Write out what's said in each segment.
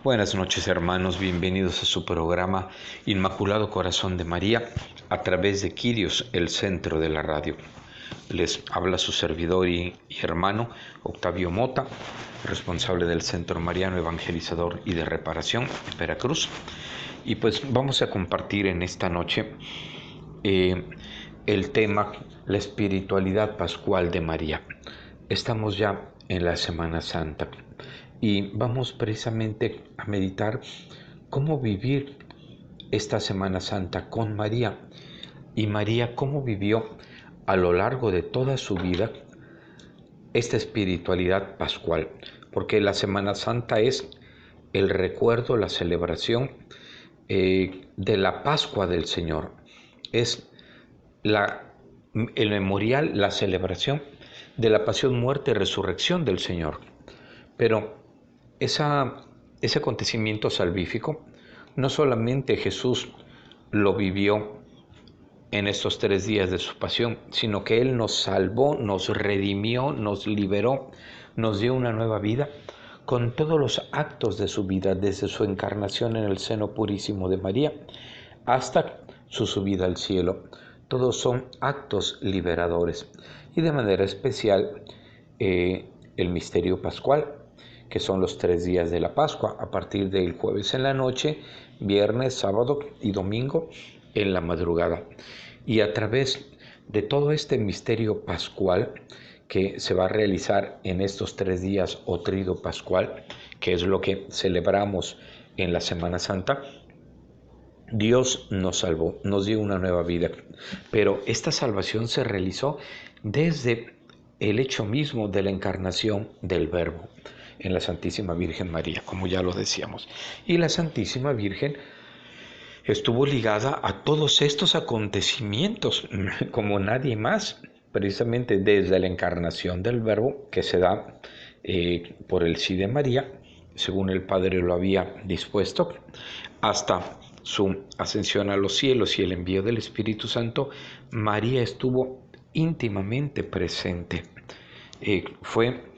Buenas noches, hermanos, bienvenidos a su programa Inmaculado Corazón de María a través de Quirios, el centro de la radio. Les habla su servidor y hermano Octavio Mota, responsable del Centro Mariano Evangelizador y de Reparación en Veracruz. Y pues vamos a compartir en esta noche el tema la espiritualidad pascual de María. Estamos ya en la Semana Santa y vamos precisamente a meditar cómo vivir esta Semana Santa con María, y María cómo vivió a lo largo de toda su vida esta espiritualidad pascual, porque la Semana Santa es el recuerdo, la celebración de la Pascua del Señor, es el memorial, la celebración de la pasión, muerte y resurrección del Señor. Pero ese acontecimiento salvífico no solamente Jesús lo vivió en estos 3 días de su pasión, sino que Él nos salvó, nos redimió, nos liberó, nos dio una nueva vida con todos los actos de su vida, desde su encarnación en el seno purísimo de María hasta su subida al cielo. Todos son actos liberadores, y de manera especial el misterio pascual, que son los 3 días de la Pascua, a partir del jueves en la noche, viernes, sábado y domingo en la madrugada. Y a través de todo este misterio pascual que se va a realizar en estos 3 días o trido pascual, que es lo que celebramos en la Semana Santa, Dios nos salvó, nos dio una nueva vida, pero esta salvación se realizó desde el hecho mismo de la encarnación del Verbo en la Santísima Virgen María, como ya lo decíamos. Y la Santísima Virgen estuvo ligada a todos estos acontecimientos como nadie más, precisamente desde la encarnación del Verbo, que se da por el sí de María, según el Padre lo había dispuesto, hasta su ascensión a los cielos y el envío del Espíritu Santo. María estuvo íntimamente presente, fue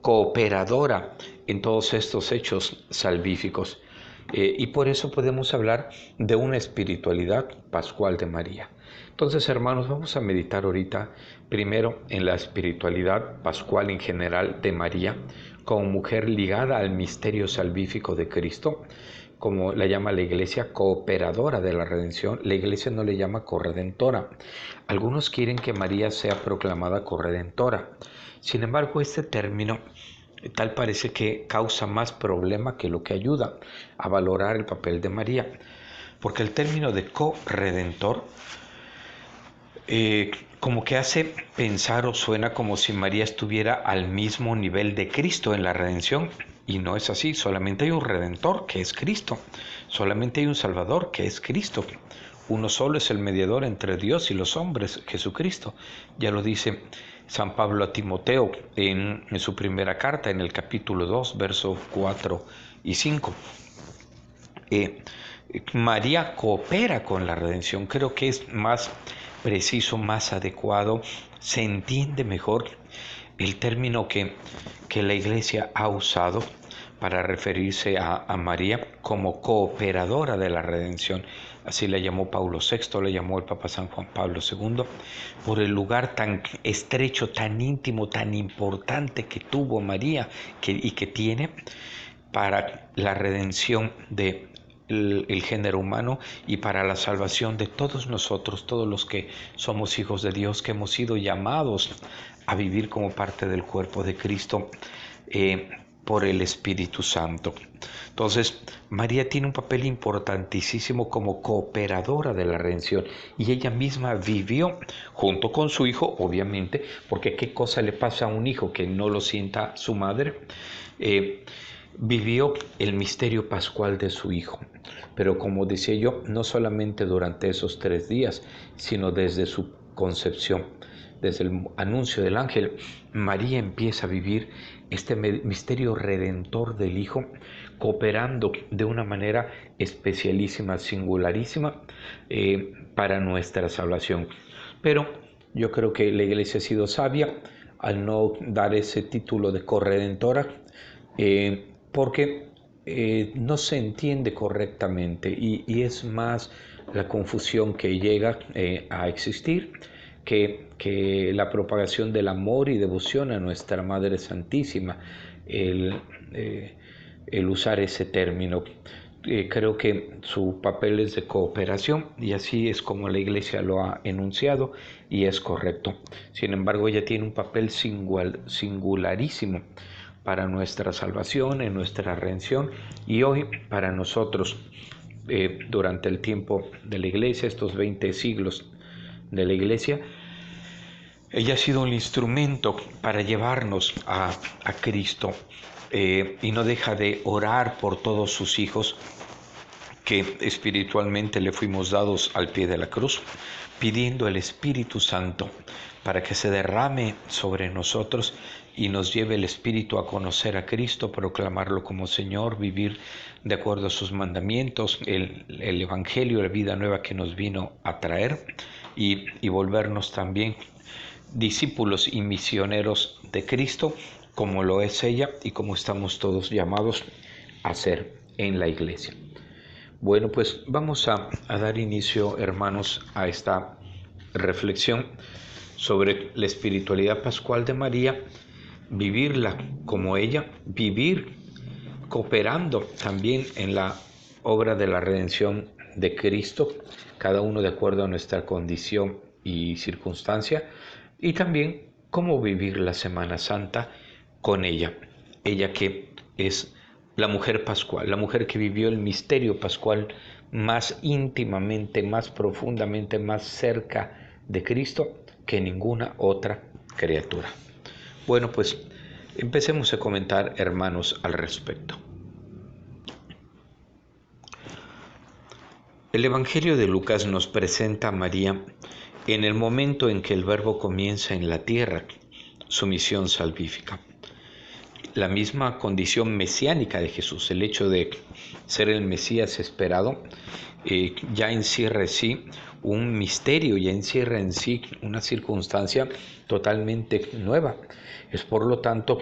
cooperadora en todos estos hechos salvíficos, y por eso podemos hablar de una espiritualidad pascual de María. Entonces, hermanos, vamos a meditar ahorita primero en la espiritualidad pascual en general de María como mujer ligada al misterio salvífico de Cristo, como la llama la Iglesia, cooperadora de la redención. La Iglesia no le llama corredentora. Algunos quieren que María sea proclamada corredentora. Sin embargo, este término tal parece que causa más problema que lo que ayuda a valorar el papel de María, porque el término de corredentor como que hace pensar o suena como si María estuviera al mismo nivel de Cristo en la redención, y no es así. Solamente hay un Redentor, que es Cristo. Solamente hay un Salvador, que es Cristo. Uno solo es el mediador entre Dios y los hombres, Jesucristo. Ya lo dice San Pablo a Timoteo en su primera carta, en el capítulo 2, versos 4 y 5. María coopera con la redención. Creo que es más preciso, más adecuado, se entiende mejor el término que la Iglesia ha usado para referirse a María como cooperadora de la redención. Así la llamó Pablo VI, le llamó el Papa San Juan Pablo II, por el lugar tan estrecho, tan íntimo, tan importante que tuvo María y que tiene para la redención de el género humano y para la salvación de todos nosotros, todos los que somos hijos de Dios, que hemos sido llamados a vivir como parte del cuerpo de Cristo por el Espíritu Santo. Entonces, María tiene un papel importantísimo como cooperadora de la redención, y ella misma vivió junto con su hijo, obviamente, porque ¿qué cosa le pasa a un hijo que no lo sienta su madre? Vivió el misterio pascual de su hijo, pero como decía yo, no solamente durante esos 3 días, sino desde su concepción, desde el anuncio del ángel. María empieza a vivir este misterio redentor del Hijo, cooperando de una manera especialísima, singularísima, para nuestra salvación. Pero yo creo que la Iglesia ha sido sabia al no dar ese título de corredentora, porque no se entiende correctamente y es más la confusión que llega a existir que la propagación del amor y devoción a nuestra Madre Santísima, el, el usar ese término. Creo que su papel es de cooperación y así es como la Iglesia lo ha enunciado y es correcto. Sin embargo, ella tiene un papel singularísimo para nuestra salvación, en nuestra redención y hoy para nosotros durante el tiempo de la Iglesia, estos 20 siglos de la Iglesia. Ella ha sido un instrumento para llevarnos a Cristo y no deja de orar por todos sus hijos que espiritualmente le fuimos dados al pie de la cruz, pidiendo el Espíritu Santo para que se derrame sobre nosotros y nos lleve el Espíritu a conocer a Cristo, proclamarlo como Señor, vivir de acuerdo a sus mandamientos, el Evangelio, la vida nueva que nos vino a traer y volvernos también discípulos y misioneros de Cristo, como lo es ella y como estamos todos llamados a ser en la Iglesia. Bueno, pues vamos a dar inicio, hermanos, a esta reflexión sobre la espiritualidad pascual de María, vivirla como ella, vivir cooperando también en la obra de la redención de Cristo, cada uno de acuerdo a nuestra condición y circunstancia, y también cómo vivir la Semana Santa con ella que es la mujer pascual, la mujer que vivió el misterio pascual más íntimamente, más profundamente, más cerca de Cristo que ninguna otra criatura. Bueno, pues empecemos a comentar, hermanos, al respecto. El Evangelio de Lucas nos presenta a María en el momento en que el Verbo comienza en la tierra su misión salvífica. La misma condición mesiánica de Jesús, el hecho de ser el Mesías esperado, ya encierra en sí un misterio, ya encierra en sí una circunstancia totalmente nueva. Es por lo tanto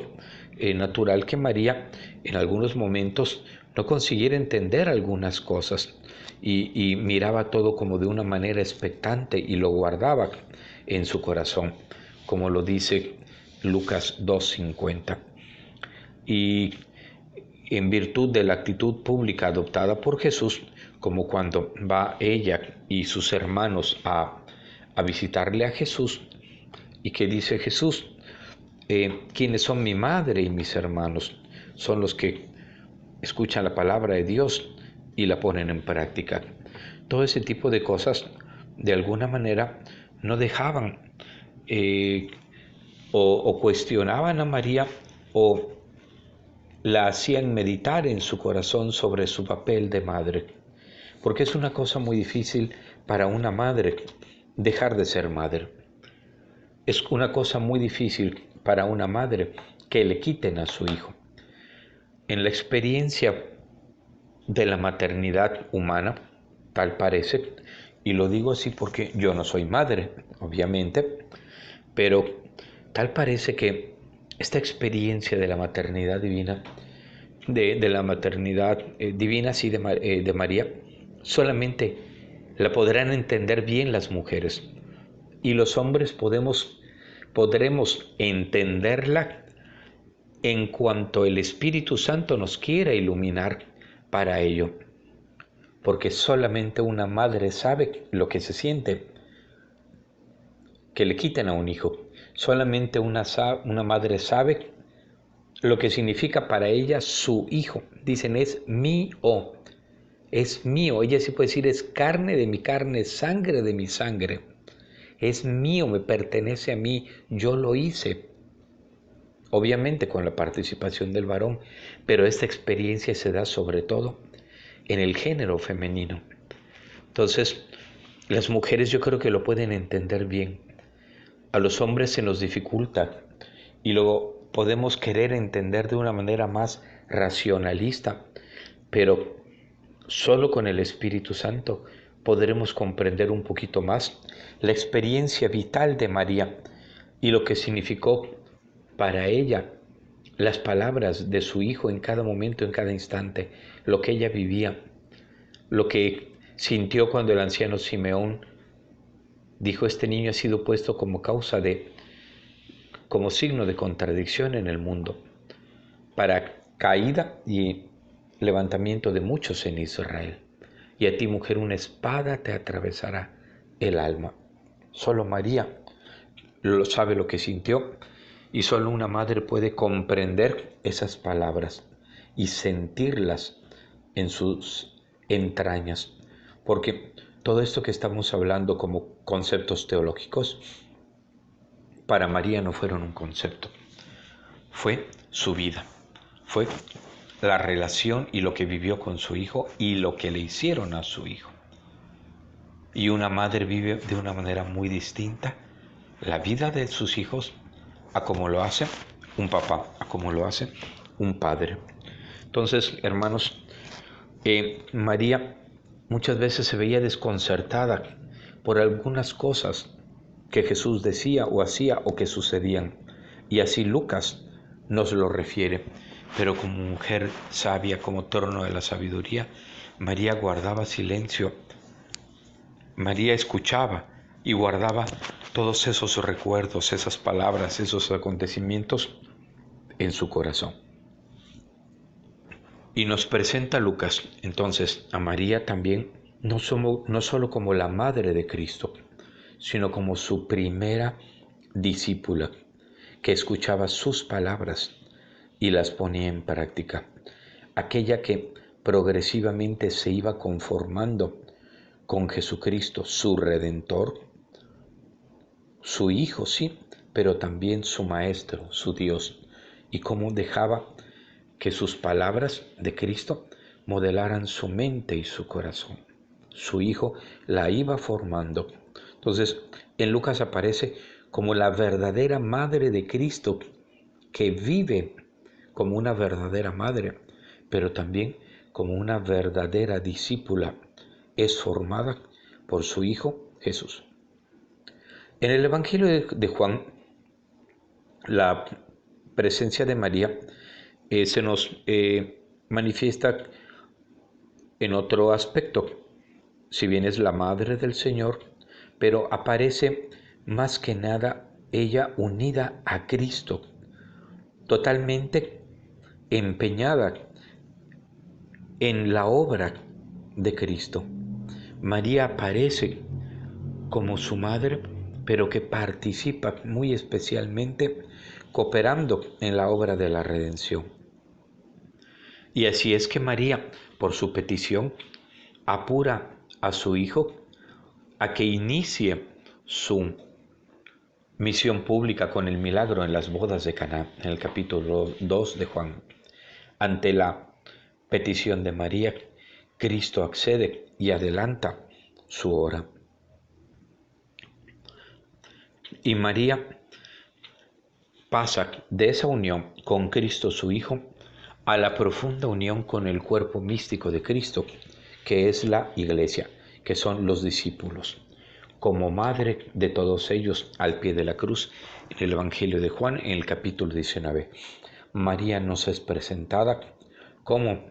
natural que María en algunos momentos no consiguiera entender algunas cosas y miraba todo como de una manera expectante y lo guardaba en su corazón, como lo dice Lucas 2:50. Y en virtud de la actitud pública adoptada por Jesús, como cuando va ella y sus hermanos a visitarle a Jesús, y que dice Jesús, ¿quiénes son mi madre y mis hermanos? Son los que escuchan la palabra de Dios y la ponen en práctica. Todo ese tipo de cosas, de alguna manera, no dejaban o cuestionaban a María o la hacían meditar en su corazón sobre su papel de madre, porque es una cosa muy difícil para una madre dejar de ser madre. Es una cosa muy difícil para una madre que le quiten a su hijo. En la experiencia de la maternidad humana, tal parece, y lo digo así porque yo no soy madre, obviamente, pero tal parece que esta experiencia de la maternidad divina, de la maternidad divina, sí, de María, solamente la podrán entender bien las mujeres. Y los hombres podremos entenderla en cuanto el Espíritu Santo nos quiera iluminar para ello. Porque solamente una madre sabe lo que se siente que le quiten a un hijo. Solamente una madre sabe lo que significa para ella su hijo. Dicen, es mío, es mío. Ella sí puede decir, es carne de mi carne, sangre de mi sangre. Es mío, me pertenece a mí, yo lo hice. Obviamente con la participación del varón, pero esta experiencia se da sobre todo en el género femenino. Entonces, las mujeres yo creo que lo pueden entender bien. A los hombres se nos dificulta y luego podemos querer entender de una manera más racionalista, pero solo con el Espíritu Santo podremos comprender un poquito más la experiencia vital de María y lo que significó para ella las palabras de su hijo en cada momento, en cada instante, lo que ella vivía, lo que sintió cuando el anciano Simeón dijo: este niño ha sido puesto como signo de contradicción en el mundo, para caída y levantamiento de muchos en Israel. Y a ti, mujer, una espada te atravesará el alma. Solo María lo sabe lo que sintió, y solo una madre puede comprender esas palabras y sentirlas en sus entrañas, porque todo esto que estamos hablando como conceptos teológicos, para María no fueron un concepto, fue su vida, fue la relación y lo que vivió con su hijo y lo que le hicieron a su hijo. Y una madre vive de una manera muy distinta la vida de sus hijos a como lo hace un papá, a como lo hace un padre. Entonces, hermanos, María muchas veces se veía desconcertada por algunas cosas que Jesús decía o hacía o que sucedían. Y así Lucas nos lo refiere. Pero como mujer sabia, como trono de la sabiduría, María guardaba silencio. María escuchaba y guardaba todos esos recuerdos, esas palabras, esos acontecimientos en su corazón. Y nos presenta Lucas entonces a María también no solo como la madre de Cristo, sino como su primera discípula, que escuchaba sus palabras y las ponía en práctica. Aquella que progresivamente se iba conformando con Jesucristo, su Redentor, su Hijo, sí, pero también su Maestro, su Dios, y cómo dejaba que sus palabras de Cristo modelaran su mente y su corazón. Su Hijo la iba formando. Entonces, en Lucas aparece como la verdadera madre de Cristo, que vive como una verdadera madre, pero también como una verdadera discípula. Es formada por su Hijo Jesús. En el Evangelio de Juan, la presencia de María se nos manifiesta en otro aspecto. Si bien es la madre del Señor, pero aparece más que nada ella unida a Cristo, totalmente empeñada en la obra de Cristo. María aparece como su madre, pero que participa muy especialmente cooperando en la obra de la redención. Y así es que María, por su petición, apura a su hijo a que inicie su misión pública con el milagro en las bodas de Caná, en el capítulo 2 de Juan. Ante la petición de María, Cristo accede y adelanta su hora. Y María pasa de esa unión con Cristo su Hijo a la profunda unión con el cuerpo místico de Cristo, que es la Iglesia, que son los discípulos. Como madre de todos ellos al pie de la cruz, en el Evangelio de Juan, en el capítulo 19, María nos es presentada como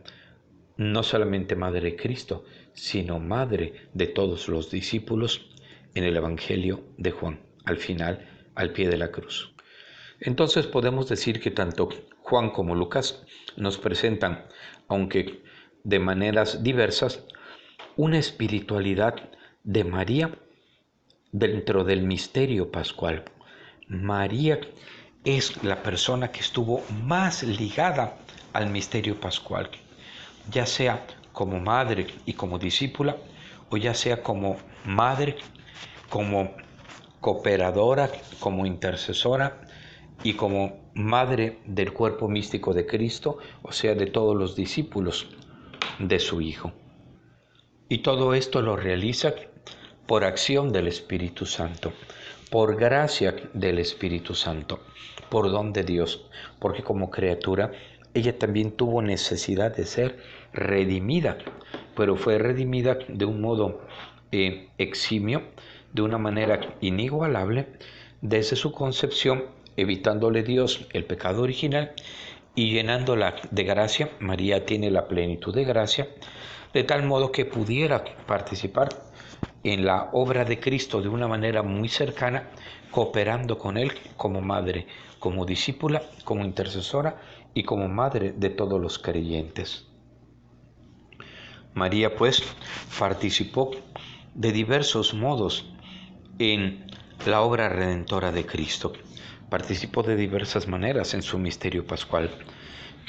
no solamente madre de Cristo, sino madre de todos los discípulos en el Evangelio de Juan, al final, al pie de la cruz. Entonces podemos decir que tanto Juan como Lucas nos presentan, aunque de maneras diversas, una espiritualidad de María dentro del misterio pascual. María es la persona que estuvo más ligada al misterio pascual, ya sea como madre y como discípula, o ya sea como madre, como cooperadora, como intercesora y como madre del cuerpo místico de Cristo, o sea, de todos los discípulos de su Hijo. Y todo esto lo realiza por acción del Espíritu Santo, por gracia del Espíritu Santo, por don de Dios, porque como criatura ella también tuvo necesidad de ser redimida, pero fue redimida de un modo eximio, de una manera inigualable, desde su concepción, evitándole Dios el pecado original y llenándola de gracia, María tiene la plenitud de gracia, de tal modo que pudiera participar en la obra de Cristo de una manera muy cercana, cooperando con Él como madre, como discípula, como intercesora y como madre de todos los creyentes. María, pues, participó de diversos modos en la obra redentora de Cristo. Participó de diversas maneras en su misterio pascual,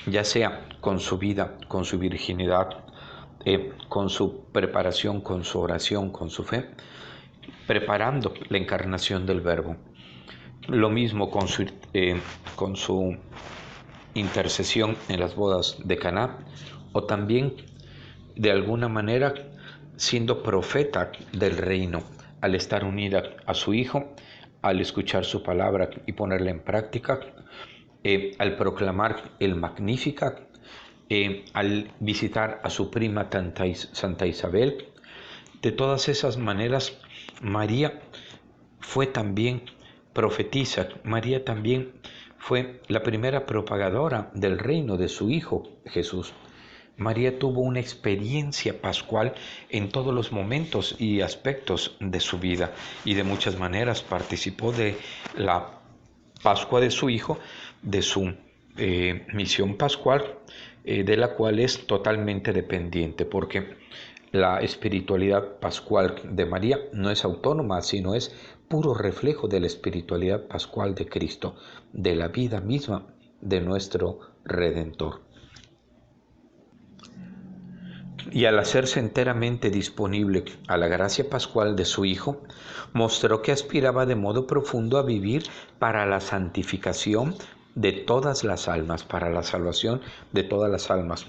ya sea con su vida, con su virginidad, con su preparación, con su oración, con su fe, preparando la encarnación del Verbo. Lo mismo con su intercesión en las bodas de Caná, o también de alguna manera siendo profeta del reino, al estar unida a su Hijo, al escuchar su palabra y ponerla en práctica, al proclamar el Magnificat, al visitar a su prima Santa Isabel. De todas esas maneras, María fue también profetisa, María también fue la primera propagadora del reino de su Hijo Jesús. María tuvo una experiencia pascual en todos los momentos y aspectos de su vida, y de muchas maneras participó de la Pascua de su Hijo, de su misión pascual, de la cual es totalmente dependiente, porque la espiritualidad pascual de María no es autónoma, sino es puro reflejo de la espiritualidad pascual de Cristo, de la vida misma de nuestro Redentor. Y al hacerse enteramente disponible a la gracia pascual de su Hijo, mostró que aspiraba de modo profundo a vivir para la santificación de todas las almas, para la salvación de todas las almas,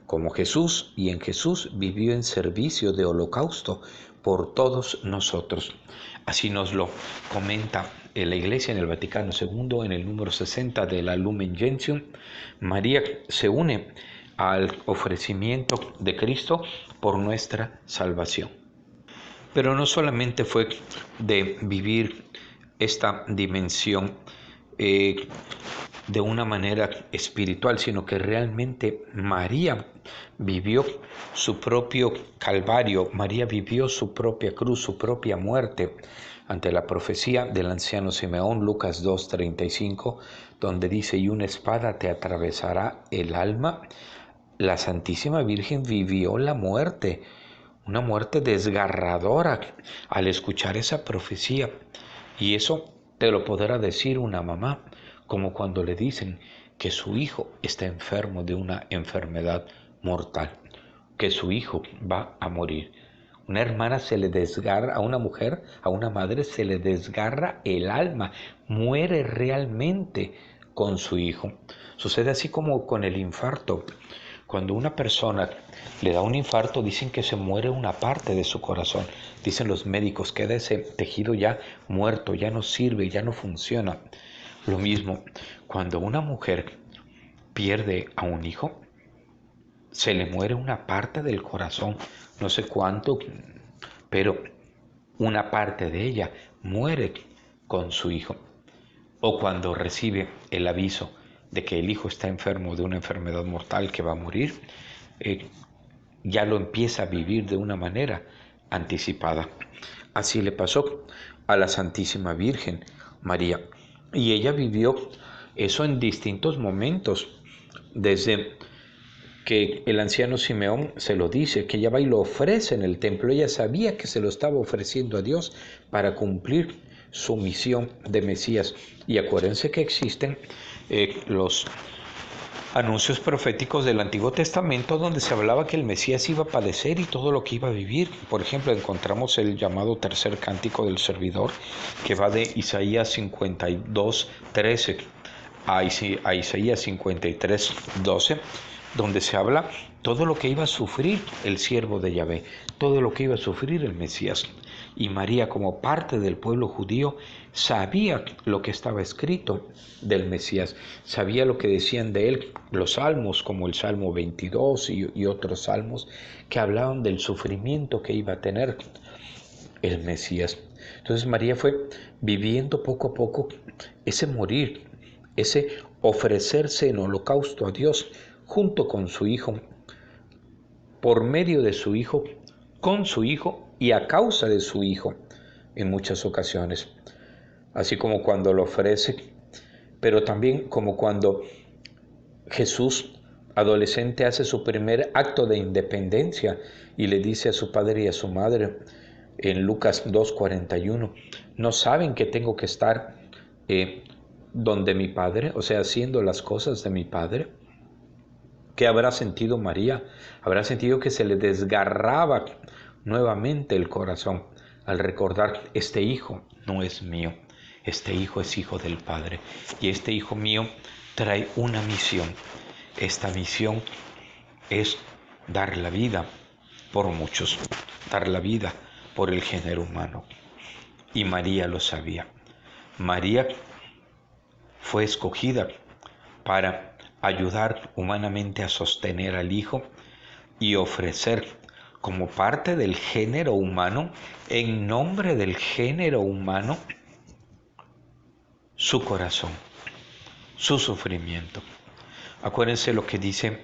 como Jesús, y en Jesús vivió en servicio de holocausto por todos nosotros. Así nos lo comenta la Iglesia en el Vaticano II, en el número 60 de la Lumen Gentium. María se une al ofrecimiento de Cristo por nuestra salvación. Pero no solamente fue de vivir esta dimensión de una manera espiritual, sino que realmente María vivió su propio calvario, María vivió su propia cruz, su propia muerte, ante la profecía del anciano Simeón, Lucas 2:35, donde dice: y una espada te atravesará el alma. La Santísima Virgen vivió la muerte, una muerte desgarradora al escuchar esa profecía. Y eso te lo podrá decir una mamá, como cuando le dicen que su hijo está enfermo de una enfermedad mortal, que su hijo va a morir. Una hermana se le desgarra, a una mujer, a una madre se le desgarra el alma, muere realmente con su hijo. Sucede así como con el infarto. Cuando una persona le da un infarto, dicen que se muere una parte de su corazón. Dicen los médicos, queda ese tejido ya muerto, ya no sirve, ya no funciona. Lo mismo, cuando una mujer pierde a un hijo, se le muere una parte del corazón, no sé cuánto, pero una parte de ella muere con su hijo. O cuando recibe el aviso de que el hijo está enfermo de una enfermedad mortal, que va a morir, ya lo empieza a vivir de una manera anticipada. Así le pasó a la Santísima Virgen María. Y ella vivió eso en distintos momentos, desde que el anciano Simeón se lo dice, que ella va y lo ofrece en el templo. Ella sabía que se lo estaba ofreciendo a Dios para cumplir su misión de Mesías. Y acuérdense que existen los anuncios proféticos del Antiguo Testamento, donde se hablaba que el Mesías iba a padecer y todo lo que iba a vivir. Por ejemplo, encontramos el llamado tercer cántico del servidor, que va de Isaías 52:13 a Isaías 53:12, donde se habla todo lo que iba a sufrir el siervo de Yahvé, todo lo que iba a sufrir el Mesías. Y María, como parte del pueblo judío, sabía lo que estaba escrito del Mesías, sabía lo que decían de él los salmos, como el Salmo 22 y otros salmos que hablaban del sufrimiento que iba a tener el Mesías. Entonces María fue viviendo poco a poco ese morir ese ofrecerse en holocausto a Dios junto con su Hijo, por medio de su Hijo, con su Hijo y a causa de su Hijo en muchas ocasiones. Así como cuando lo ofrece, pero también como cuando Jesús, adolescente, hace su primer acto de independencia y le dice a su padre y a su madre en Lucas 2:41, ¿no saben que tengo que estar donde mi padre? O sea, haciendo las cosas de mi padre. ¿Qué habrá sentido María? Habrá sentido que se le desgarraba nuevamente el corazón al recordar: este hijo no es mío, este hijo es hijo del Padre, y este hijo mío trae una misión. Esta misión es dar la vida por muchos, dar la vida por el género humano. Y María lo sabía. María fue escogida para ayudar humanamente a sostener al Hijo y ofrecer como parte del género humano, en nombre del género humano, su corazón, su sufrimiento. Acuérdense lo que dice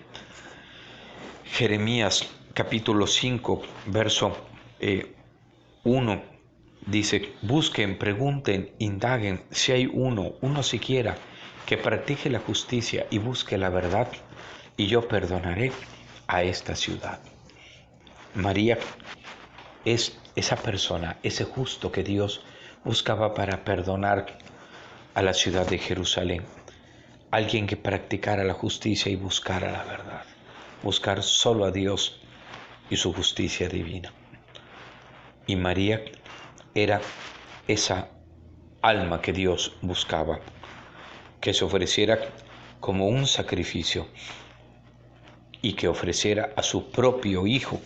Jeremías capítulo 5, verso 1. Dice: busquen, pregunten, indaguen si hay uno siquiera, que practique la justicia y busque la verdad, y yo perdonaré a esta ciudad. María es esa persona, ese justo que Dios buscaba para perdonar a la ciudad de Jerusalén. Alguien que practicara la justicia y buscara la verdad. Buscar solo a Dios y su justicia divina. Y María era esa alma que Dios buscaba, que se ofreciera como un sacrificio y que ofreciera a su propio Hijo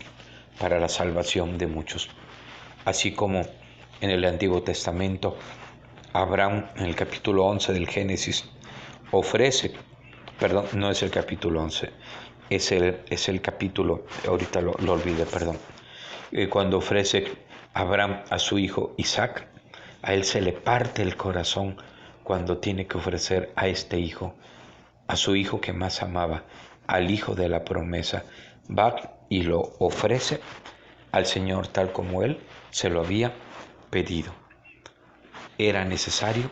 para la salvación de muchos. Así como en el Antiguo Testamento, Abraham, en el capítulo 11 del Génesis, ofrece, perdón, no es el capítulo 11, es el capítulo, ahorita lo olvidé, perdón, cuando ofrece Abraham a su hijo Isaac, a él se le parte el corazón cuando tiene que ofrecer a este hijo, a su hijo que más amaba, al hijo de la promesa. Va y lo ofrece al Señor tal como él se lo había pedido. Era necesario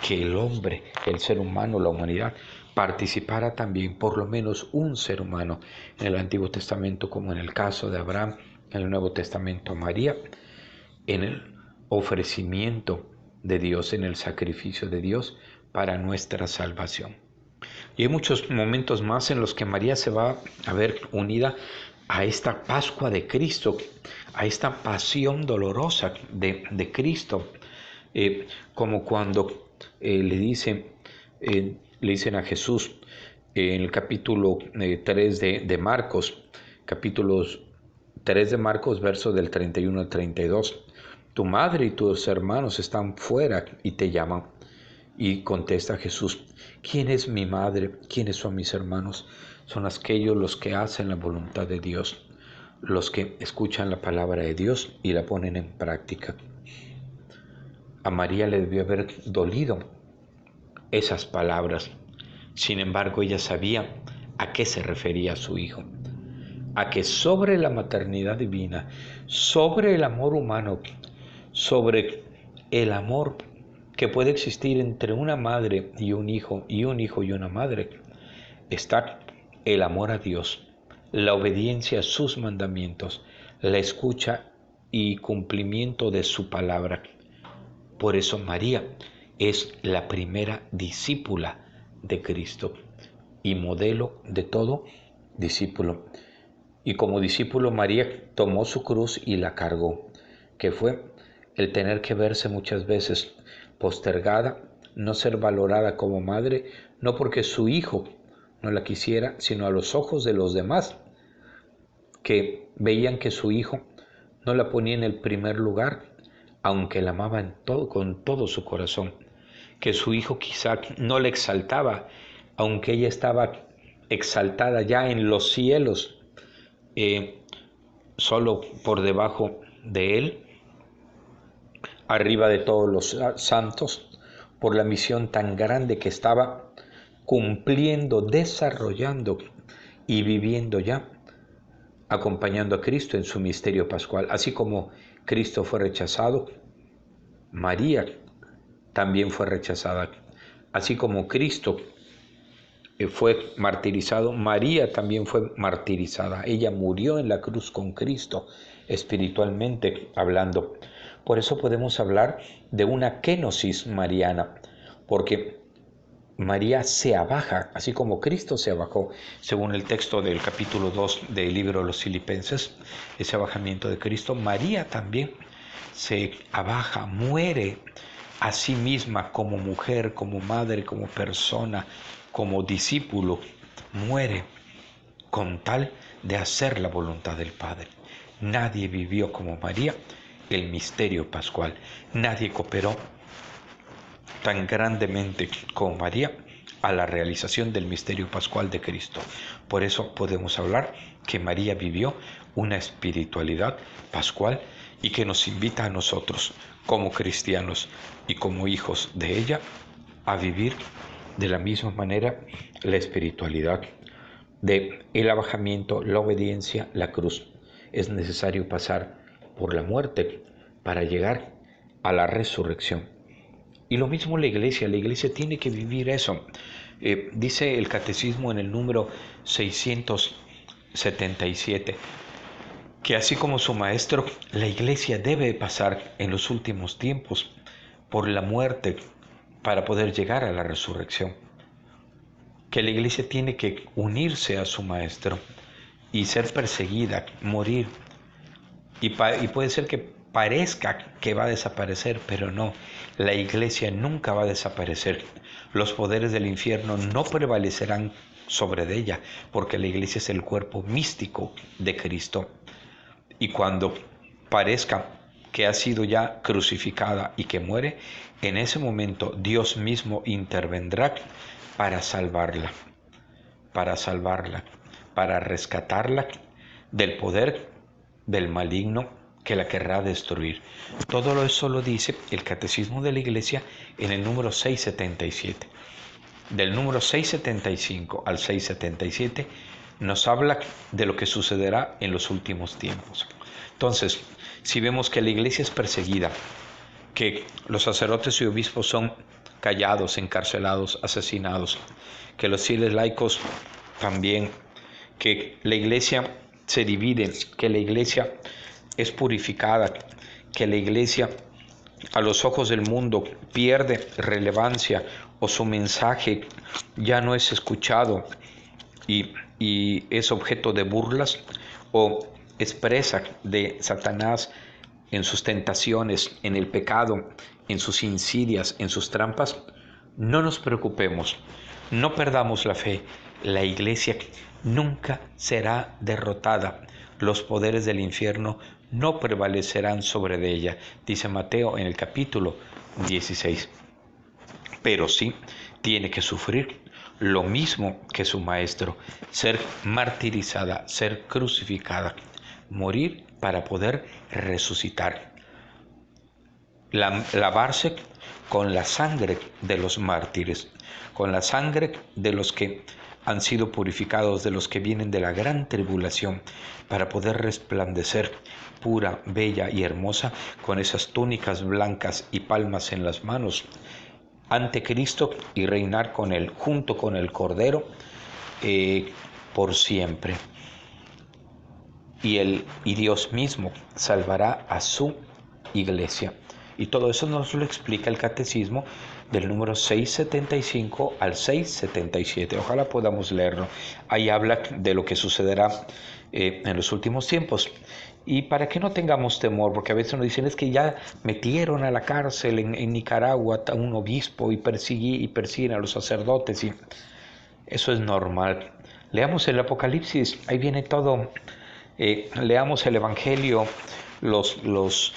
que el hombre, el ser humano, la humanidad, participara también, por lo menos un ser humano, en el Antiguo Testamento, como en el caso de Abraham, en el Nuevo Testamento María, en el ofrecimiento de Dios, en el sacrificio de Dios para nuestra salvación. Y hay muchos momentos más en los que María se va a ver unida a esta Pascua de Cristo, a esta pasión dolorosa de Cristo, como cuando le dicen a Jesús en el capítulo 3 de Marcos, capítulos 3 de Marcos, versos del 31 al 32. Tu madre y tus hermanos están fuera y te llaman. Y contesta Jesús: ¿quién es mi madre? ¿Quiénes son mis hermanos? Son aquellos los que hacen la voluntad de Dios, los que escuchan la palabra de Dios y la ponen en práctica. A María le debió haber dolido esas palabras. Sin embargo, ella sabía a qué se refería su hijo. A que sobre la maternidad divina, sobre el amor humano, sobre el amor que puede existir entre una madre y un hijo y una madre, está el amor a Dios, la obediencia a sus mandamientos, la escucha y cumplimiento de su palabra. Por eso María es la primera discípula de Cristo y modelo de todo discípulo. Y como discípulo, María tomó su cruz y la cargó, que fue el tener que verse muchas veces postergada, no ser valorada como madre, no porque su hijo no la quisiera, sino a los ojos de los demás, que veían que su hijo no la ponía en el primer lugar, aunque la amaba con todo su corazón, que su hijo quizá no la exaltaba, aunque ella estaba exaltada ya en los cielos, solo por debajo de él, arriba de todos los santos, por la misión tan grande que estaba cumpliendo, desarrollando y viviendo ya, acompañando a Cristo en su misterio pascual. Así como Cristo fue rechazado, María también fue rechazada. Así como Cristo fue martirizado, María también fue martirizada. Ella murió en la cruz con Cristo, espiritualmente hablando. Por eso podemos hablar de una kenosis mariana, porque María se abaja, así como Cristo se abajó, según el texto del capítulo 2 del libro de los Filipenses, ese abajamiento de Cristo, María también se abaja, muere a sí misma como mujer, como madre, como persona, como discípulo, muere con tal de hacer la voluntad del Padre. Nadie vivió como María el misterio pascual, nadie cooperó tan grandemente como María a la realización del misterio pascual de Cristo. Por eso podemos hablar que María vivió una espiritualidad pascual y que nos invita a nosotros, como cristianos y como hijos de ella, a vivir de la misma manera la espiritualidad de el abajamiento, la obediencia, la cruz. Es necesario pasar por la muerte para llegar a la resurrección. Y lo mismo la iglesia tiene que vivir eso. Dice el catecismo en el número 677, que así como su maestro, la iglesia debe pasar en los últimos tiempos por la muerte para poder llegar a la resurrección. Que la iglesia tiene que unirse a su maestro y ser perseguida, morir. Y puede ser que parezca que va a desaparecer, pero no, la iglesia nunca va a desaparecer. Los poderes del infierno no prevalecerán sobre ella, porque la iglesia es el cuerpo místico de Cristo. Y cuando parezca que ha sido ya crucificada y que muere, en ese momento Dios mismo intervendrá para salvarla, para rescatarla del poder del maligno que la querrá destruir. Todo eso lo dice el Catecismo de la Iglesia en el número 677. Del número 675 al 677 nos habla de lo que sucederá en los últimos tiempos. Entonces, si vemos que la Iglesia es perseguida, que los sacerdotes y obispos son callados, encarcelados, asesinados, que los fieles laicos también, que la Iglesia se divide, que la Iglesia es purificada, que la Iglesia a los ojos del mundo pierde relevancia o su mensaje ya no es escuchado y es objeto de burlas o es presa de Satanás en sus tentaciones, en el pecado, en sus insidias, en sus trampas, no nos preocupemos, no perdamos la fe. La iglesia nunca será derrotada. Los poderes del infierno no prevalecerán sobre de ella, dice Mateo en el capítulo 16. Pero sí tiene que sufrir lo mismo que su maestro, ser martirizada, ser crucificada, morir para poder resucitar, lavarse con la sangre de los mártires, con la sangre de los que han sido purificados, de los que vienen de la gran tribulación, para poder resplandecer pura, bella y hermosa, con esas túnicas blancas y palmas en las manos, ante Cristo y reinar con Él, junto con el Cordero, por siempre. Y Dios mismo salvará a su iglesia. Y todo eso nos lo explica el Catecismo del número 675 al 677. Ojalá podamos leerlo. Ahí habla de lo que sucederá en los últimos tiempos. Y para que no tengamos temor, porque a veces nos dicen es que ya metieron a la cárcel en Nicaragua a un obispo y persiguen a los sacerdotes. Y eso es normal. Leamos el Apocalipsis, ahí viene todo. Leamos el Evangelio, los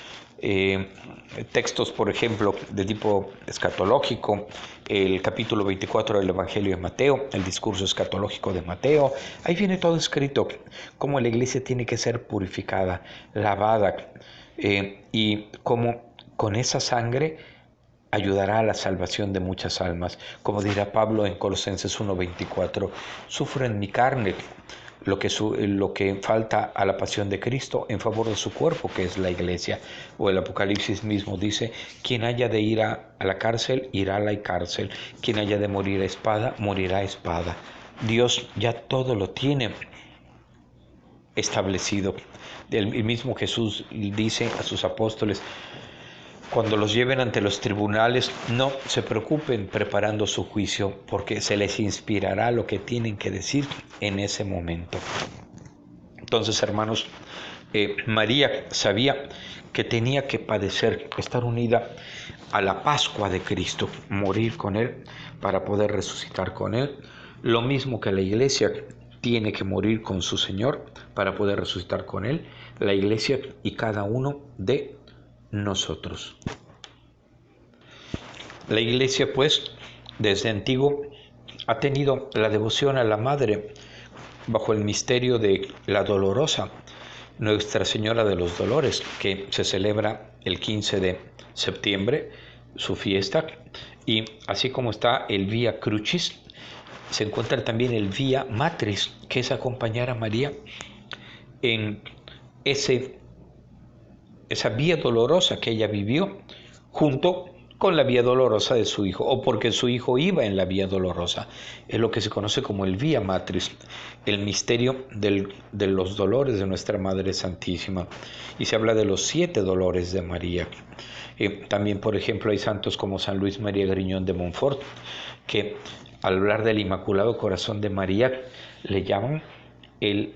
textos, por ejemplo, de tipo escatológico, el capítulo 24 del Evangelio de Mateo, el discurso escatológico de Mateo. Ahí viene todo escrito, cómo la iglesia tiene que ser purificada, lavada, y cómo con esa sangre ayudará a la salvación de muchas almas. Como dirá Pablo en Colosenses 1:24, sufro en mi carne lo que falta a la pasión de Cristo en favor de su cuerpo, que es la iglesia. O el Apocalipsis mismo dice, quien haya de ir a la cárcel, irá a la cárcel. Quien haya de morir a espada, morirá a espada. Dios ya todo lo tiene establecido. El mismo Jesús dice a sus apóstoles, cuando los lleven ante los tribunales, no se preocupen preparando su juicio, porque se les inspirará lo que tienen que decir en ese momento. Entonces, hermanos, María sabía que tenía que padecer, estar unida a la Pascua de Cristo, morir con Él para poder resucitar con Él. Lo mismo que la iglesia tiene que morir con su Señor para poder resucitar con Él, la iglesia y cada uno de nosotros. La iglesia, pues, desde antiguo ha tenido la devoción a la Madre bajo el misterio de la Dolorosa, Nuestra Señora de los Dolores, que se celebra el 15 de septiembre, su fiesta, y así como está el Vía Crucis, se encuentra también el Vía Matris, que es acompañar a María en esa vía dolorosa que ella vivió junto con la vía dolorosa de su hijo, o porque su hijo iba en la vía dolorosa. Es lo que se conoce como el Vía Matris, el misterio de los dolores de nuestra Madre Santísima. Y se habla de los 7 dolores de María. También, por ejemplo, hay santos como San Luis María Griñón de Montfort, que al hablar del Inmaculado Corazón de María, le llaman el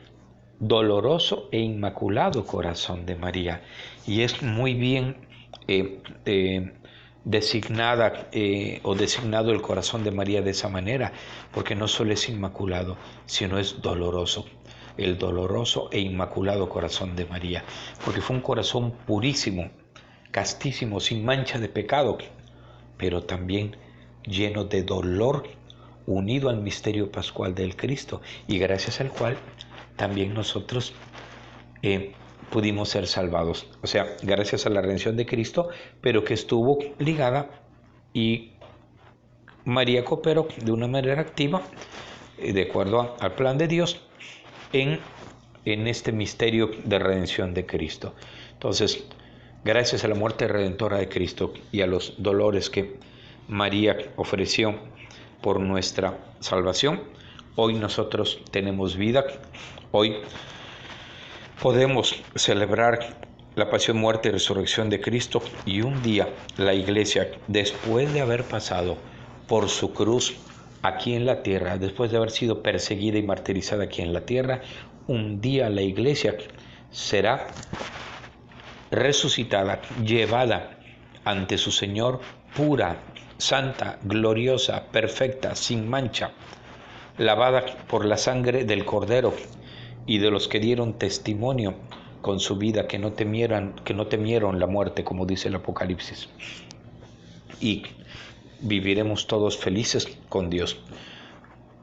doloroso e inmaculado corazón de María. Y es muy bien designada o designado el corazón de María de esa manera, porque no solo es inmaculado, sino es doloroso. El doloroso e inmaculado corazón de María, porque fue un corazón purísimo, castísimo, sin mancha de pecado, pero también lleno de dolor, unido al misterio pascual del Cristo, y gracias al cual también nosotros pudimos ser salvados. O sea, gracias a la redención de Cristo, pero que estuvo ligada y María cooperó de una manera activa, de acuerdo al plan de Dios, en este misterio de redención de Cristo. Entonces, gracias a la muerte redentora de Cristo y a los dolores que María ofreció por nuestra salvación, hoy nosotros tenemos vida, hoy podemos celebrar la pasión, muerte y resurrección de Cristo, y un día la iglesia, después de haber pasado por su cruz aquí en la tierra, después de haber sido perseguida y martirizada aquí en la tierra, un día la iglesia será resucitada, llevada ante su Señor pura, santa, gloriosa, perfecta, sin mancha, lavada por la sangre del Cordero y de los que dieron testimonio con su vida, que no temieron la muerte, como dice el Apocalipsis. Y viviremos todos felices con Dios.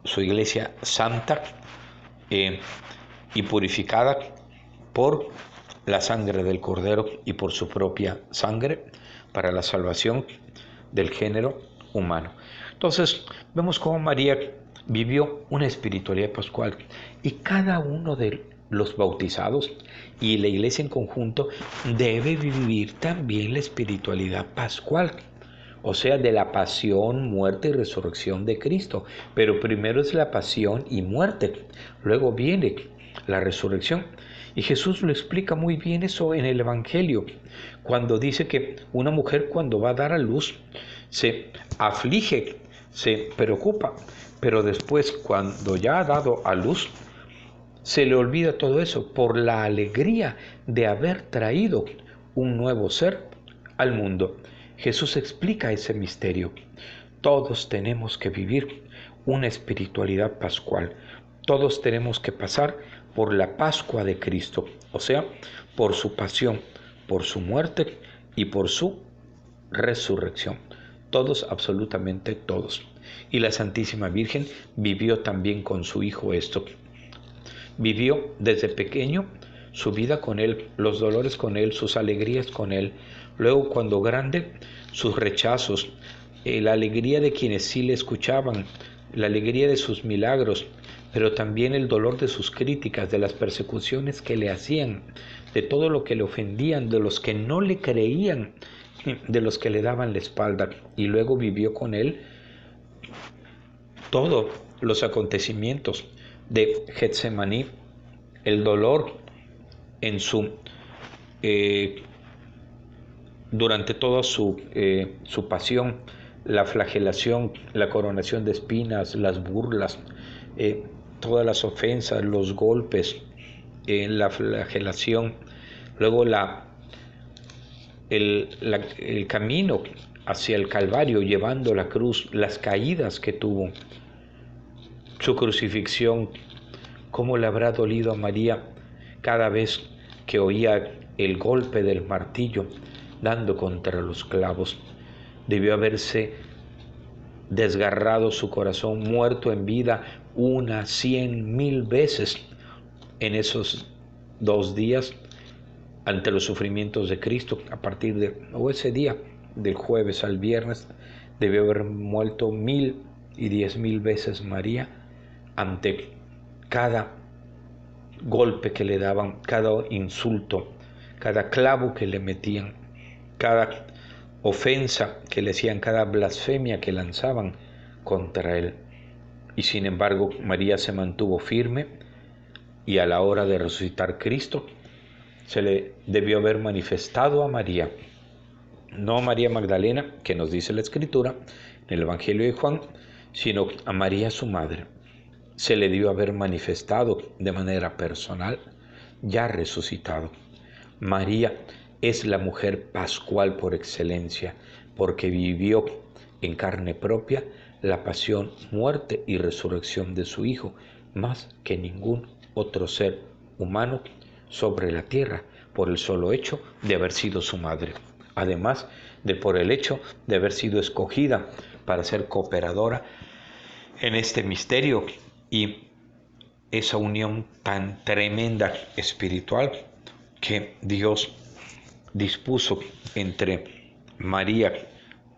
Su iglesia santa y purificada por la sangre del Cordero y por su propia sangre para la salvación del género humano. Entonces, vemos cómo María vivió una espiritualidad pascual, y cada uno de los bautizados y la iglesia en conjunto debe vivir también la espiritualidad pascual, o sea, de la pasión, muerte y resurrección de Cristo. Pero primero es la pasión y muerte, luego viene la resurrección. Y Jesús lo explica muy bien eso en el Evangelio, cuando dice que una mujer, cuando va a dar a luz, se aflige, se preocupa, pero después, cuando ya ha dado a luz, se le olvida todo eso por la alegría de haber traído un nuevo ser al mundo. Jesús explica ese misterio. Todos tenemos que vivir una espiritualidad pascual. Todos tenemos que pasar por la Pascua de Cristo, o sea, por su pasión, por su muerte y por su resurrección. Todos, absolutamente todos. Y la Santísima Virgen vivió también con su Hijo esto. Vivió desde pequeño su vida con Él, los dolores con Él, sus alegrías con Él. Luego, cuando grande, sus rechazos, la alegría de quienes sí le escuchaban, la alegría de sus milagros, pero también el dolor de sus críticas, de las persecuciones que le hacían, de todo lo que le ofendían, de los que no le creían, de los que le daban la espalda. Y luego vivió con Él todos los acontecimientos de Getsemaní, el dolor en durante toda su pasión, la flagelación, la coronación de espinas, las burlas, todas las ofensas, los golpes, la flagelación, luego el camino hacia el Calvario llevando la cruz, las caídas que tuvo, su crucifixión, cómo le habrá dolido a María cada vez que oía el golpe del martillo dando contra los clavos. Debió haberse desgarrado su corazón, muerto en vida 100,000 veces en esos 2 días ante los sufrimientos de Cristo. A partir de ese día, del jueves al viernes, debió haber muerto 1,010,000 veces María ante cada golpe que le daban, cada insulto, cada clavo que le metían, cada ofensa que le hacían, cada blasfemia que lanzaban contra él. Y sin embargo, María se mantuvo firme, y a la hora de resucitar Cristo, se le debió haber manifestado a María, no a María Magdalena, que nos dice la Escritura en el Evangelio de Juan, sino a María su madre. Se le debió haber manifestado de manera personal, ya resucitado. María es la mujer pascual por excelencia, porque vivió en carne propia la pasión, muerte y resurrección de su Hijo, más que ningún otro ser humano sobre la tierra, por el solo hecho de haber sido su madre, además de por el hecho de haber sido escogida para ser cooperadora en este misterio y esa unión tan tremenda espiritual que Dios dispuso entre María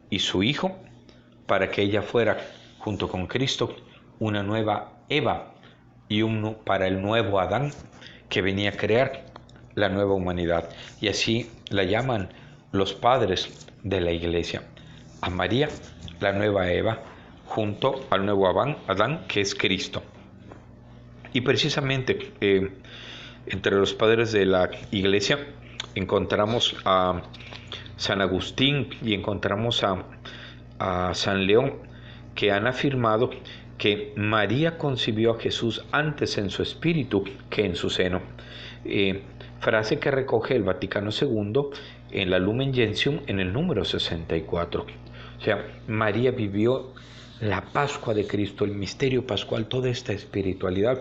y su Hijo para que ella fuera, junto con Cristo, una nueva Eva y uno para el nuevo Adán que venía a crear la nueva humanidad. Y así la llaman los padres de la Iglesia. A María, la nueva Eva, junto al nuevo Adán, que es Cristo. Y precisamente entre los padres de la Iglesia encontramos a San Agustín y encontramos a San León, que han afirmado que María concibió a Jesús antes en su espíritu que en su seno. Frase que recoge el Vaticano II en la Lumen Gentium en el número 64. O sea, María vivió la Pascua de Cristo, el misterio pascual, toda esta espiritualidad,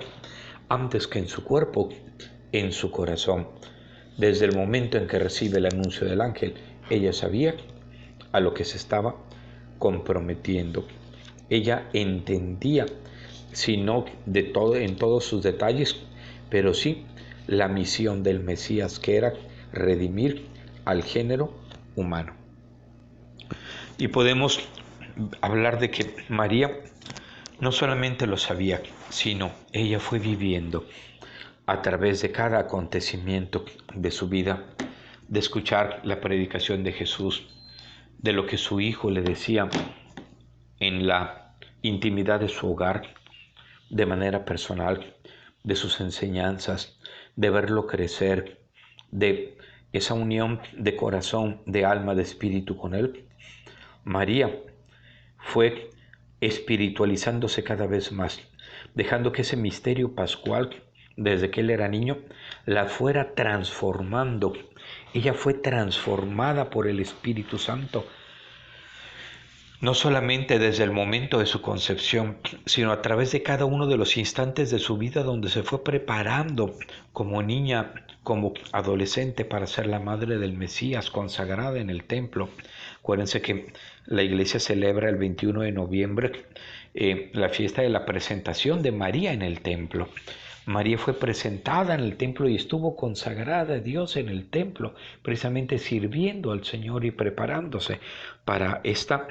antes que en su cuerpo, en su corazón. Desde el momento en que recibe el anuncio del ángel, ella sabía a lo que se estaba comprometiendo. Ella entendía, si no en todos sus detalles, pero sí la misión del Mesías, que era redimir al género humano. Y podemos hablar de que María no solamente lo sabía, sino ella fue viviendo a través de cada acontecimiento de su vida, de escuchar la predicación de Jesús, de lo que su Hijo le decía en la intimidad de su hogar, de manera personal, de sus enseñanzas, de verlo crecer, de esa unión de corazón, de alma, de espíritu con Él. María fue espiritualizándose cada vez más, dejando que ese misterio pascual, desde que Él era niño, la fuera transformando. Ella fue transformada por el Espíritu Santo, no solamente desde el momento de su concepción, sino a través de cada uno de los instantes de su vida donde se fue preparando como niña, como adolescente para ser la madre del Mesías, consagrada en el templo. Acuérdense que la Iglesia celebra el 21 de noviembre la fiesta de la presentación de María en el templo. María fue presentada en el templo y estuvo consagrada a Dios en el templo, precisamente sirviendo al Señor y preparándose para esta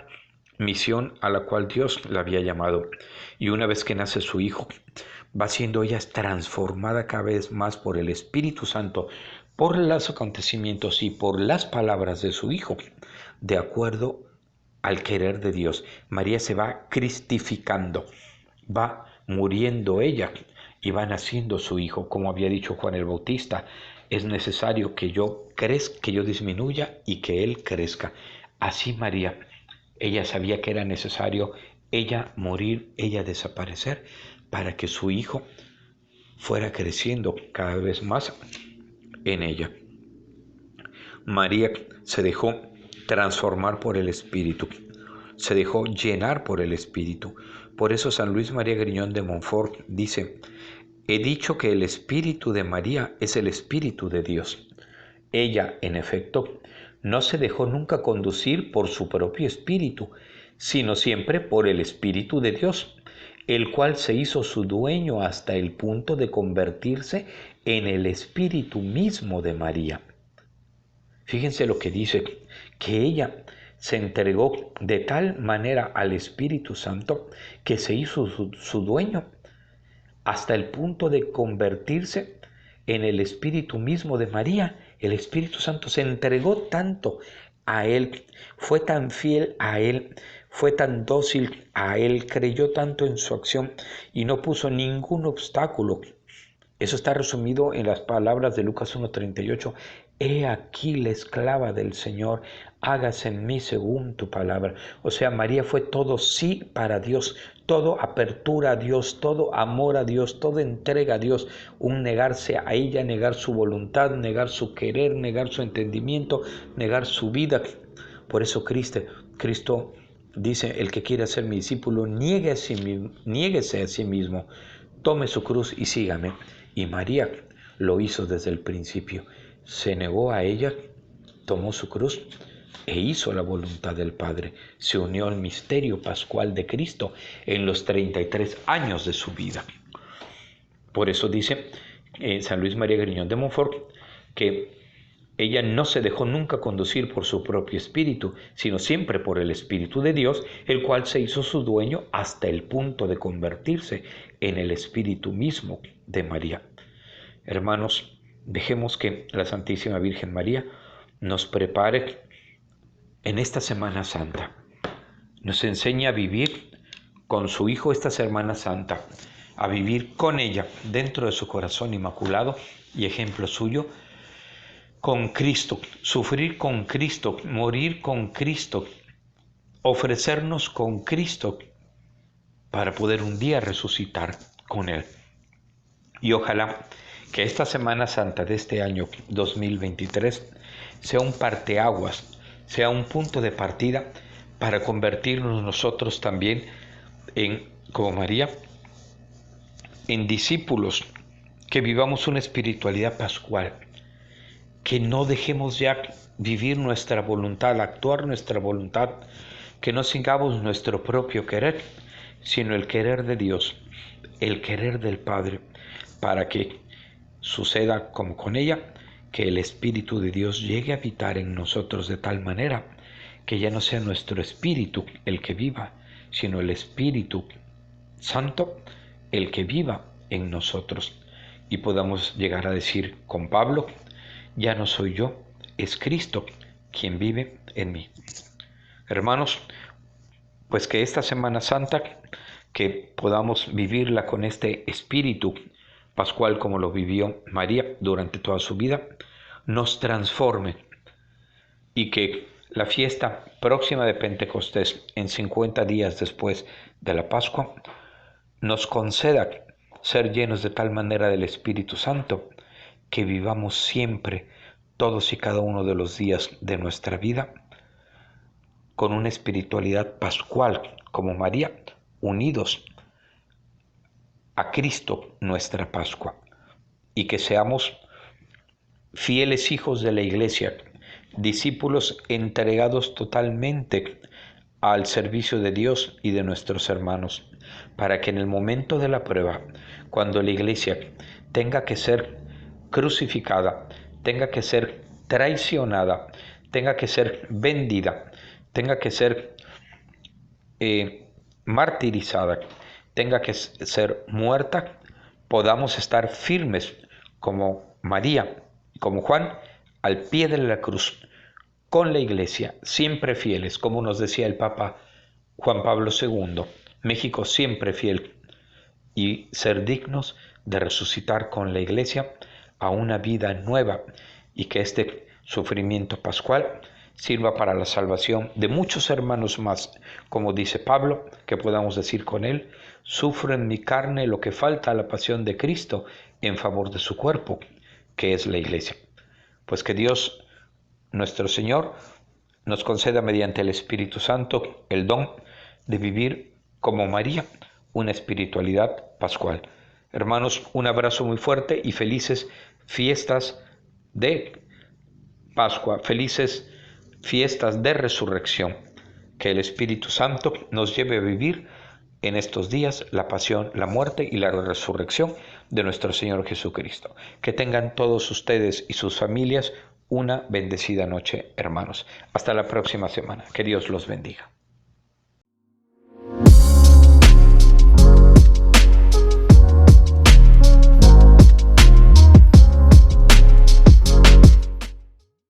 misión a la cual Dios la había llamado. Y una vez que nace su hijo, va siendo ella transformada cada vez más por el Espíritu Santo, por los acontecimientos y por las palabras de su hijo, de acuerdo al querer de Dios. María se va cristificando, va muriendo ella y va naciendo su hijo. Como había dicho Juan el Bautista, es necesario que yo crezca, que yo disminuya y que él crezca. Así María, ella sabía que era necesario ella morir, ella desaparecer, para que su hijo fuera creciendo cada vez más en ella. María se dejó transformar por el Espíritu, se dejó llenar por el Espíritu. Por eso San Luis María Griñón de Montfort dice: he dicho que el Espíritu de María es el Espíritu de Dios. Ella, en efecto, no se dejó nunca conducir por su propio espíritu, sino siempre por el Espíritu de Dios, el cual se hizo su dueño hasta el punto de convertirse en el Espíritu mismo de María. Fíjense lo que dice, que ella se entregó de tal manera al Espíritu Santo que se hizo su dueño hasta el punto de convertirse en el Espíritu mismo de María. El Espíritu Santo se entregó tanto a él, fue tan fiel a él, fue tan dócil a él, creyó tanto en su acción y no puso ningún obstáculo. Eso está resumido en las palabras de Lucas 1:38. He aquí la esclava del Señor, hágase en mí según tu palabra. O sea, María fue todo sí para Dios, todo apertura a Dios, todo amor a Dios, todo entrega a Dios, un negarse a ella, negar su voluntad, negar su querer, negar su entendimiento, negar su vida. Por eso Cristo dice: el que quiera ser mi discípulo, niéguese a sí mismo, tome su cruz y sígame. Y María lo hizo desde el principio. Se negó a ella, tomó su cruz e hizo la voluntad del Padre. Se unió al misterio pascual de Cristo en los 33 años de su vida. Por eso dice San Luis María Griñón de Montfort que ella no se dejó nunca conducir por su propio espíritu, sino siempre por el Espíritu de Dios, el cual se hizo su dueño hasta el punto de convertirse en el Espíritu mismo de María. Hermanos, dejemos que la Santísima Virgen María nos prepare en esta Semana Santa. Nos enseñe a vivir con su Hijo esta Semana Santa, a vivir con ella dentro de su corazón inmaculado y ejemplo suyo, con Cristo, sufrir con Cristo, morir con Cristo, ofrecernos con Cristo para poder un día resucitar con Él. Y ojalá que esta Semana Santa de este año 2023 sea un parteaguas, sea un punto de partida para convertirnos nosotros también como María, en discípulos, que vivamos una espiritualidad pascual, que no dejemos ya vivir nuestra voluntad, actuar nuestra voluntad, que no sigamos nuestro propio querer, sino el querer de Dios, el querer del Padre, para que suceda como con ella, que el Espíritu de Dios llegue a habitar en nosotros de tal manera que ya no sea nuestro espíritu el que viva, sino el Espíritu Santo el que viva en nosotros, y podamos llegar a decir con Pablo: ya no soy yo, es Cristo quien vive en mí. Hermanos, pues que esta Semana Santa, que podamos vivirla con este espíritu pascual como lo vivió María durante toda su vida, nos transforme, y que la fiesta próxima de Pentecostés, en 50 días después de la Pascua, nos conceda ser llenos de tal manera del Espíritu Santo que vivamos siempre, todos y cada uno de los días de nuestra vida, con una espiritualidad pascual como María, unidos a Cristo, nuestra Pascua, y que seamos fieles hijos de la Iglesia, discípulos entregados totalmente al servicio de Dios y de nuestros hermanos, para que en el momento de la prueba, cuando la iglesia tenga que ser crucificada, tenga que ser traicionada, tenga que ser vendida, tenga que ser martirizada, tenga que ser muerta, podamos estar firmes como María, como Juan, al pie de la cruz, con la iglesia, siempre fieles, como nos decía el Papa Juan Pablo II, México siempre fiel, y ser dignos de resucitar con la iglesia a una vida nueva, y que este sufrimiento pascual sirva para la salvación de muchos hermanos más, como dice Pablo, que podamos decir con él: sufro en mi carne lo que falta a la pasión de Cristo en favor de su cuerpo, que es la iglesia. Pues que Dios, nuestro Señor, nos conceda mediante el Espíritu Santo el don de vivir como María una espiritualidad pascual. Hermanos, un abrazo muy fuerte y felices fiestas de Pascua, felices fiestas de resurrección. Que el Espíritu Santo nos lleve a vivir en estos días la pasión, la muerte y la resurrección de nuestro Señor Jesucristo. Que tengan todos ustedes y sus familias una bendecida noche, hermanos. Hasta la próxima semana. Que Dios los bendiga.